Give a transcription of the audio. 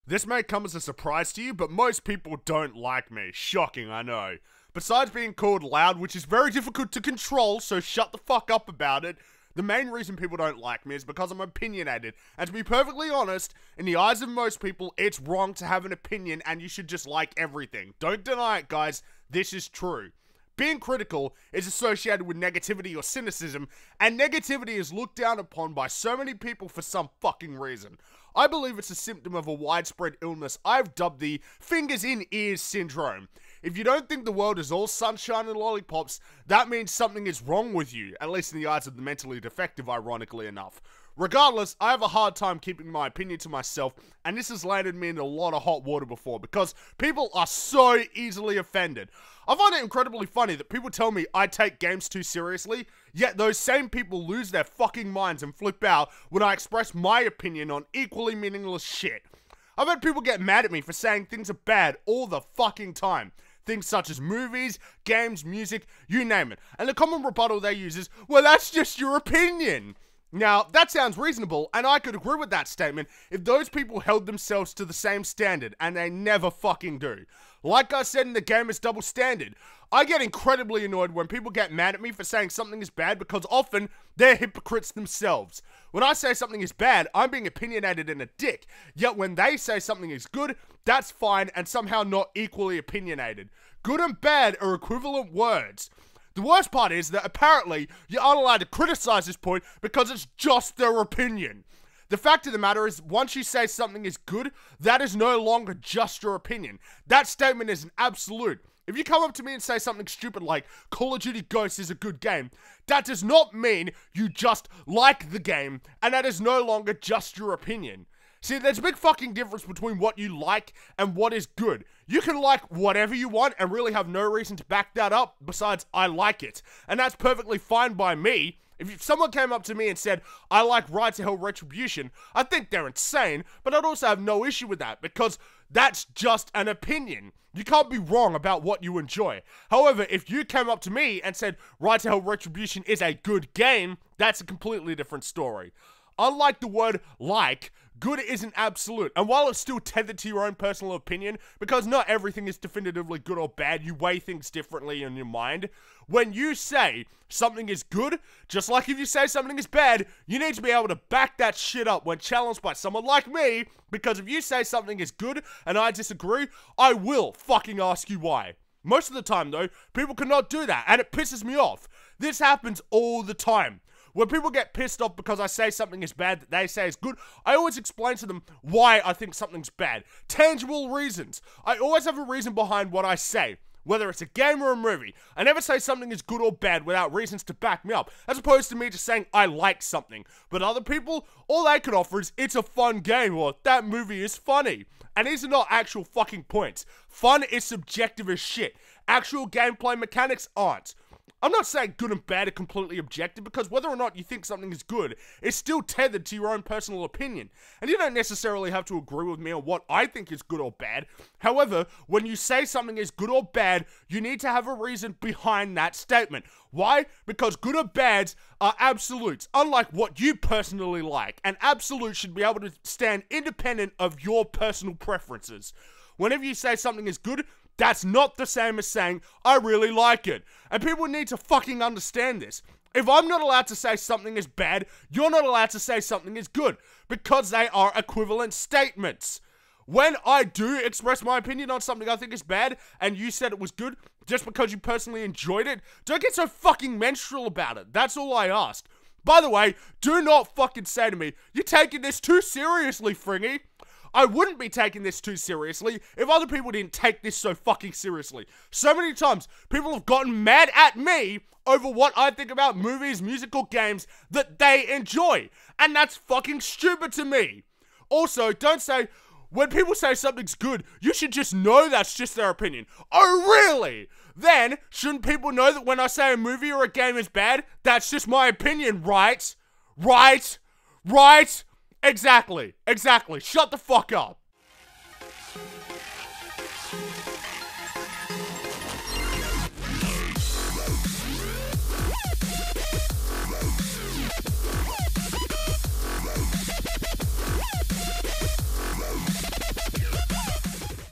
This may come as a surprise to you, but most people don't like me. Shocking, I know. Besides being called loud, which is very difficult to control, so shut the fuck up about it, the main reason people don't like me is because I'm opinionated. And to be perfectly honest, in the eyes of most people, it's wrong to have an opinion and you should just like everything. Don't deny it, guys. This is true. Being critical is associated with negativity or cynicism, and negativity is looked down upon by so many people for some fucking reason. I believe it's a symptom of a widespread illness I've dubbed the fingers in ears syndrome. If you don't think the world is all sunshine and lollipops, that means something is wrong with you, at least in the eyes of the mentally defective, ironically enough. Regardless, I have a hard time keeping my opinion to myself, and this has landed me in a lot of hot water before, because people are so easily offended. I find it incredibly funny that people tell me I take games too seriously, yet those same people lose their fucking minds and flip out when I express my opinion on equally meaningless shit. I've had people get mad at me for saying things are bad all the fucking time. Things such as movies, games, music, you name it. And the common rebuttal they use is, well, that's just your opinion. Now, that sounds reasonable, and I could agree with that statement if those people held themselves to the same standard, and they never fucking do. Like I said in the game is double standard, I get incredibly annoyed when people get mad at me for saying something is bad because often they're hypocrites themselves. When I say something is bad, I'm being opinionated and a dick, yet when they say something is good, that's fine and somehow not equally opinionated. Good and bad are equivalent words. The worst part is that apparently you aren't allowed to criticize this point because it's just their opinion. The fact of the matter is, once you say something is good, that is no longer just your opinion. That statement is an absolute. If you come up to me and say something stupid like, Call of Duty Ghosts is a good game, that does not mean you just like the game, and that is no longer just your opinion. See, there's a big fucking difference between what you like and what is good. You can like whatever you want and really have no reason to back that up besides I like it. And that's perfectly fine by me. If someone came up to me and said, I like Right to Hell Retribution, I think they're insane, but I'd also have no issue with that because that's just an opinion. You can't be wrong about what you enjoy. However, if you came up to me and said, Right to Hell Retribution is a good game, that's a completely different story. Unlike the word like, good isn't absolute, and while it's still tethered to your own personal opinion, because not everything is definitively good or bad, you weigh things differently in your mind. When you say something is good, just like if you say something is bad, you need to be able to back that shit up when challenged by someone like me, because if you say something is good and I disagree, I will fucking ask you why. Most of the time though, people cannot do that, and it pisses me off. This happens all the time. When people get pissed off because I say something is bad that they say is good, I always explain to them why I think something's bad. Tangible reasons. I always have a reason behind what I say, whether it's a game or a movie. I never say something is good or bad without reasons to back me up, as opposed to me just saying I like something. But other people, all they can offer is it's a fun game or that movie is funny. And these are not actual fucking points. Fun is subjective as shit. Actual gameplay mechanics aren't. I'm not saying good and bad are completely objective, because whether or not you think something is good is still tethered to your own personal opinion, and you don't necessarily have to agree with me on what I think is good or bad. However, when you say something is good or bad, you need to have a reason behind that statement. Why? Because good or bads are absolutes, unlike what you personally like, and absolutes should be able to stand independent of your personal preferences. Whenever you say something is good, that's not the same as saying, I really like it. And people need to fucking understand this. If I'm not allowed to say something is bad, you're not allowed to say something is good, because they are equivalent statements. When I do express my opinion on something I think is bad, and you said it was good, just because you personally enjoyed it, don't get so fucking menstrual about it. That's all I ask. By the way, do not fucking say to me, you're taking this too seriously, Fringy. I wouldn't be taking this too seriously if other people didn't take this so fucking seriously. So many times, people have gotten mad at me over what I think about movies, musical games that they enjoy. And that's fucking stupid to me. Also, don't say, when people say something's good, you should just know that's just their opinion. Oh, really? Then, shouldn't people know that when I say a movie or a game is bad, that's just my opinion, right? Right? Right? Exactly. Shut the fuck up.